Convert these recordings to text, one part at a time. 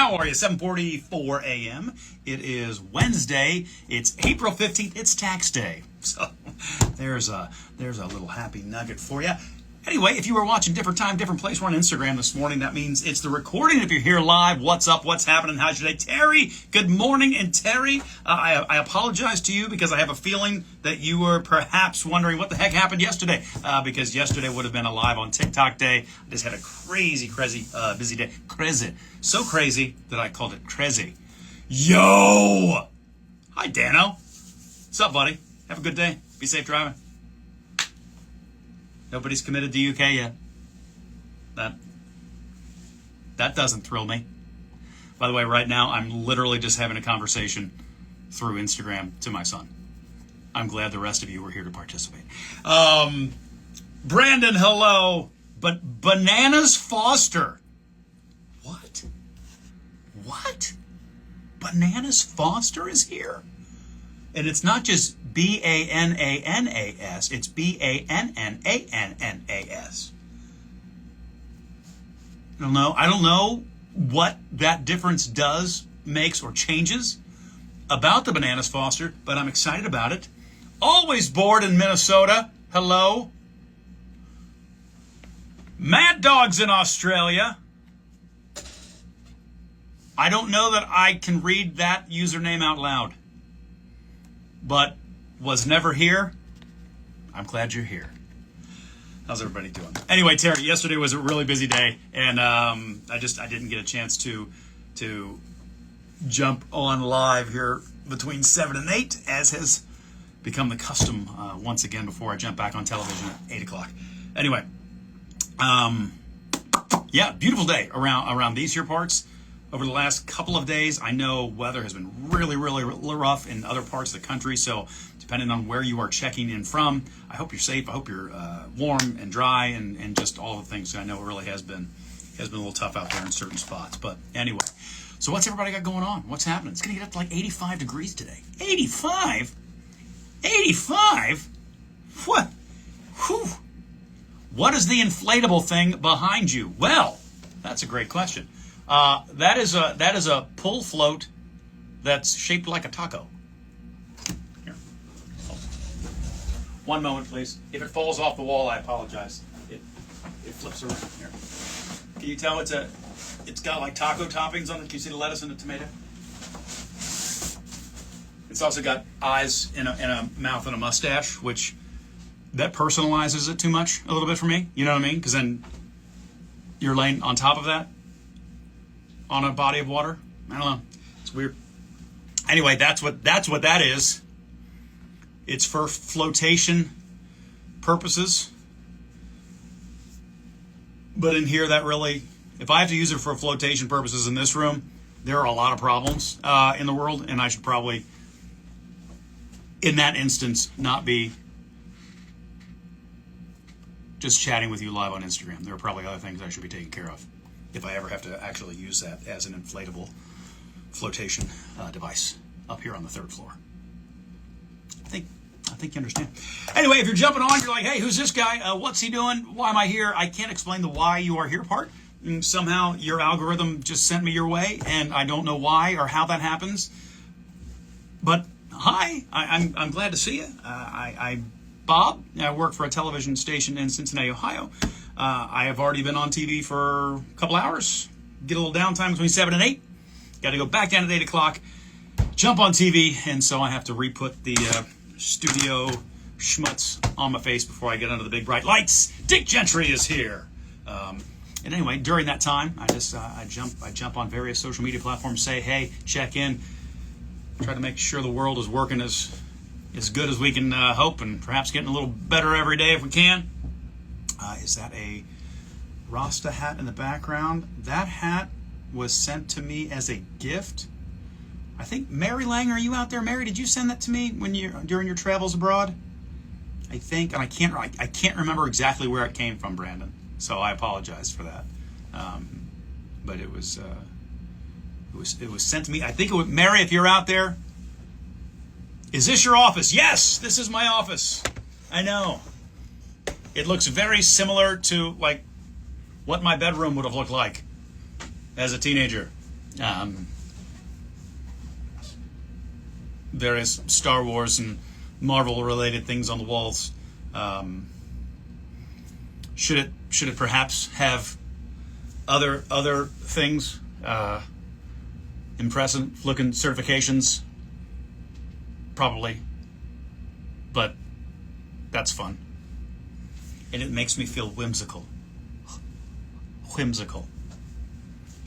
How are you? 7:44 a.m. It is Wednesday. It's April 15th. It's tax day. So there's a little happy nugget for you. Anyway, if you were watching different time, different place, we're on Instagram this morning. That means it's the recording. If you're here live, what's up? What's happening? How's your day? Terry, good morning. And Terry, I apologize to you because I have a feeling that you were perhaps wondering what the heck happened yesterday. Because yesterday would have been a live on TikTok day. I just had a crazy, busy day. Crazy. So crazy that I called it crazy. Yo! Hi, Dano. What's up, buddy? Have a good day. Be safe driving. Nobody's committed to UK yet. That doesn't thrill me. By the way, right now, I'm literally just having a conversation through Instagram to my son. I'm glad the rest of you were here to participate. Brandon, hello. But Bananas Foster. What? Bananas Foster is here? And it's not just Bananas, it's Bannannas. I don't know what that difference does, makes, or changes about the Bananas Foster, but I'm excited about it. Always bored in Minnesota. Hello. Mad Dogs in Australia. I don't know that I can read that username out loud, but was never here. I'm glad you're here. How's everybody doing? Anyway, Terry, yesterday was a really busy day, and I didn't get a chance to jump on live here between 7 and 8, as has become the custom once again before I jump back on television at 8 o'clock. Anyway, yeah, beautiful day around these here parts. Over the last couple of days, I know weather has been really rough in other parts of the country. So depending on where you are checking in from, I hope you're safe. I hope you're warm and dry and just all the things. I know it really has been a little tough out there in certain spots. But anyway, so what's everybody got going on? What's happening? It's going to get up to like 85 degrees today. 85? 85? What? Whew. What is the inflatable thing behind you? Well, that's a great question. That is a pull float that's shaped like a taco. Here. One moment, please. If it falls off the wall, I apologize. It flips around here. Can you tell it's got like taco toppings on it? Can you see the lettuce and the tomato? It's also got eyes and a mouth and a mustache, which that personalizes it too much a little bit for me. You know what I mean? Because then you're laying on top of that on a body of water. I don't know. It's weird. Anyway, that's what that is. It's for flotation purposes. But in here, that really, if I have to use it for flotation purposes in this room, there are a lot of problems in the world, and I should probably, in that instance, not be just chatting with you live on Instagram. There are probably other things I should be taking care of if I ever have to actually use that as an inflatable flotation device up here on the third floor. I think you understand. Anyway, if you're jumping on, you're like, hey, who's this guy? What's he doing? Why am I here? I can't explain the why you are here part. And somehow your algorithm just sent me your way, and I don't know why or how that happens. But hi, I'm glad to see you. I'm Bob. I work for a television station in Cincinnati, Ohio. I have already been on TV for a couple hours. Get a little downtime between 7 and 8. Got to go back down at 8 o'clock. Jump on TV, and so I have to re-put the studio schmutz on my face before I get under the big bright lights. Dick Gentry is here. And anyway, during that time, I jump on various social media platforms, say hey, check in, try to make sure the world is working as good as we can hope, and perhaps getting a little better every day if we can. Is that a Rasta hat in the background? That hat was sent to me as a gift. I think Mary Lang, are you out there? Mary, did you send that to me during your travels abroad? I think, and I can't remember exactly where it came from, Brandon. So I apologize for that. But it was sent to me. I think it was Mary. If you're out there, is this your office? Yes, this is my office. I know. It looks very similar to like what my bedroom would have looked like as a teenager. Various Star Wars and Marvel related things on the walls. Should it perhaps have other things, impressive looking certifications? Probably, but that's fun, and it makes me feel whimsical.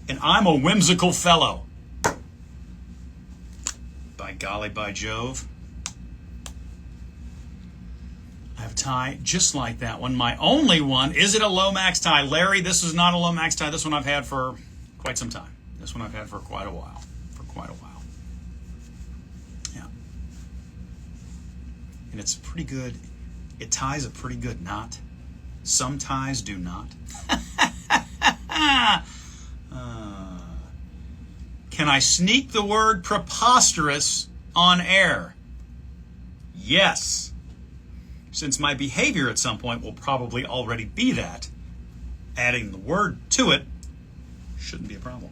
And I'm a whimsical fellow. By golly, by Jove. I have a tie just like that one. My only one. Is it a Lomax tie? Larry, this is not a Lomax tie. This one I've had for quite some time. This one I've had for quite a while. Yeah. And it's pretty good. It ties a pretty good knot. Some ties do not. Can I sneak the word preposterous on air? Yes. Since my behavior at some point will probably already be that, adding the word to it shouldn't be a problem.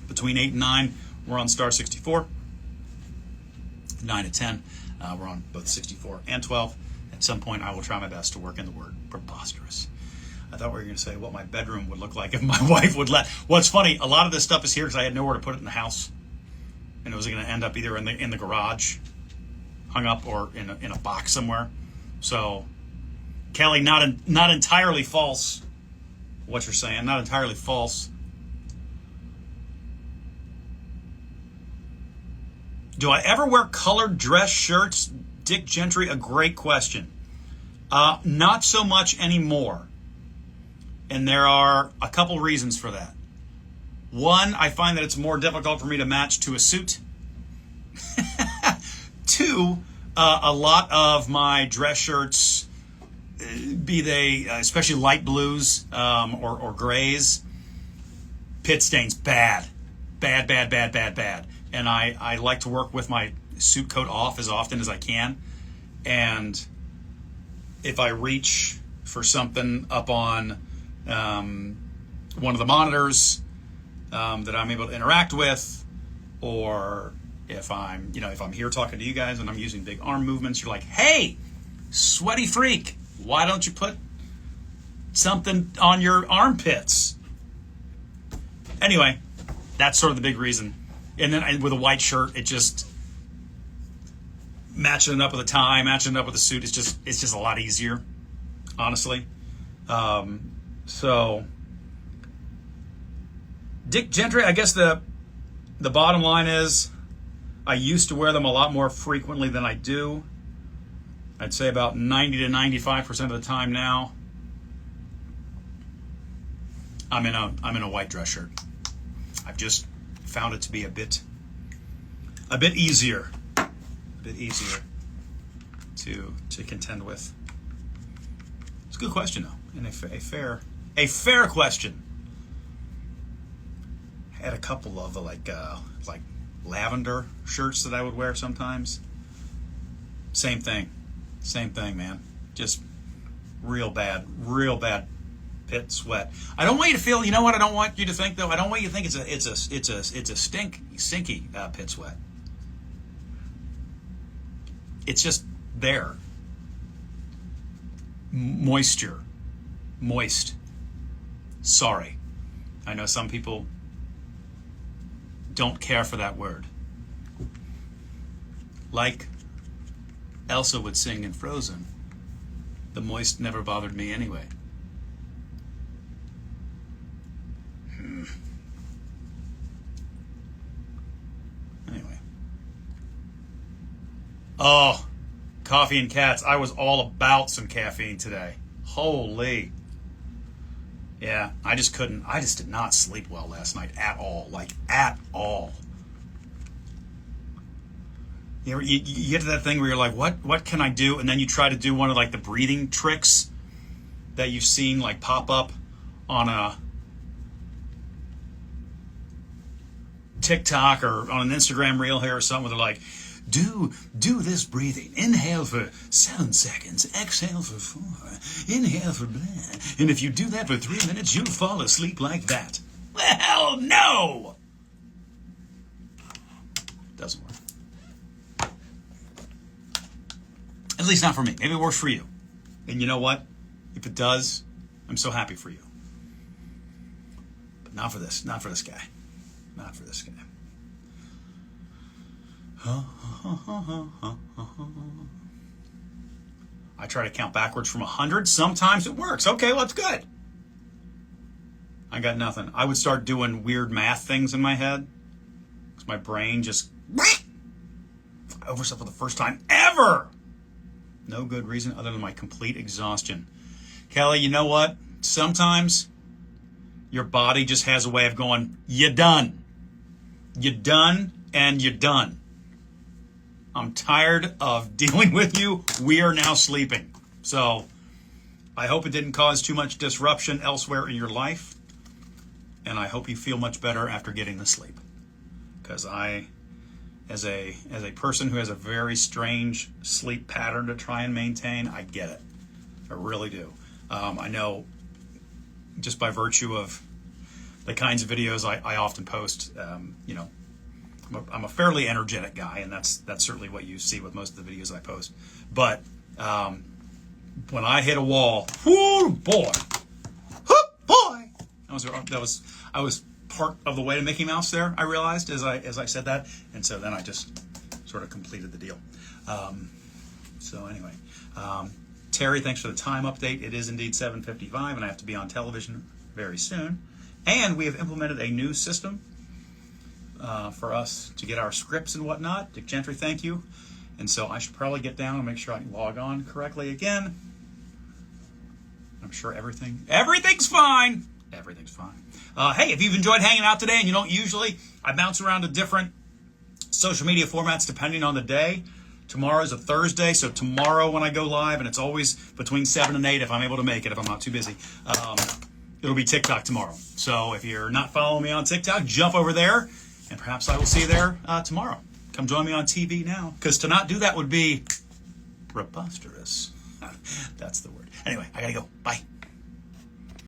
Between 8 and 9, we're on star 64. 9 and 10, we're on both 64 and 12. At some point, I will try my best to work in the word preposterous. I thought we were going to say what my bedroom would look like if my wife would let. What's funny, a lot of this stuff is here because I had nowhere to put it in the house, and it was going to end up either in the garage, hung up, or in a box somewhere. So, Kelly, not entirely false. What you're saying, not entirely false. Do I ever wear colored dress shirts? Dick Gentry, a great question. Not so much anymore. And there are a couple reasons for that. One, I find that it's more difficult for me to match to a suit. Two, a lot of my dress shirts, be they especially light blues or grays, pit stains, bad. And I like to work with my suit coat off as often as I can. And if I reach for something up on one of the monitors that I'm able to interact with, or if I'm here talking to you guys and I'm using big arm movements, you're like, hey, sweaty freak, why don't you put something on your armpits? Anyway, that's sort of the big reason. And then with a white shirt, it just matching it up with a tie, matching it up with a suit, it's just a lot easier, honestly. So Dick Gentry, I guess the bottom line is I used to wear them a lot more frequently than I do. I'd say about 90 to 95% of the time now. I'm in a white dress shirt. I've just found it to be a bit easier to contend with. It's a good question though, and a fair question. I had a couple of like lavender shirts that I would wear sometimes. Same thing, man. Just real bad pit sweat. I don't want you to feel. You know what I don't want you to think though. I don't want you to think it's a stinky pit sweat. It's just there. Moist. Sorry. I know some people don't care for that word. Like Elsa would sing in Frozen, the moist never bothered me anyway. Anyway. Oh, coffee and cats. I was all about some caffeine today. Holy. Yeah, I just did not sleep well last night at all. Like, at all. You get to that thing where you're like, what can I do? And then you try to do one of like the breathing tricks that you've seen like pop up on a TikTok or on an Instagram reel here or something where they're like, do this breathing. Inhale for 7 seconds. Exhale for 4. Inhale for blah. And if you do that for 3 minutes, you'll fall asleep like that. Hell no! Doesn't work. At least not for me. Maybe it works for you. And you know what? If it does, I'm so happy for you. But not for this. Not for this guy. Not for this guy. I try to count backwards from 100. Sometimes it works. Okay, well, that's good. I got nothing. I would start doing weird math things in my head because my brain just overslept for the first time ever. No good reason other than my complete exhaustion. Kelly, you know what? Sometimes your body just has a way of going, you're done. You're done and you're done. I'm tired of dealing with you. We are now sleeping. So I hope it didn't cause too much disruption elsewhere in your life. And I hope you feel much better after getting the sleep. Because I, as a person who has a very strange sleep pattern to try and maintain, I get it. I really do. I know just by virtue of the kinds of videos I often post, you know, I'm a fairly energetic guy, and that's certainly what you see with most of the videos I post. But when I hit a wall, whoo boy, I was part of the way to Mickey Mouse there. I realized as I said that, and so then I just sort of completed the deal. So anyway, Terry, thanks for the time update. It is indeed 7:55, and I have to be on television very soon. And we have implemented a new system for us to get our scripts and whatnot. Dick Gentry, thank you. And so I should probably get down and make sure I can log on correctly again. I'm sure everything's fine. Everything's fine. Hey, if you've enjoyed hanging out today, and you don't usually, I bounce around to different social media formats depending on the day. Tomorrow is a Thursday, so tomorrow when I go live, and it's always between 7 and 8 if I'm able to make it, if I'm not too busy, it'll be TikTok tomorrow. So if you're not following me on TikTok, jump over there, and perhaps I will see you there tomorrow. Come join me on TV now, because to not do that would be preposterous. That's the word. Anyway, I gotta go. Bye.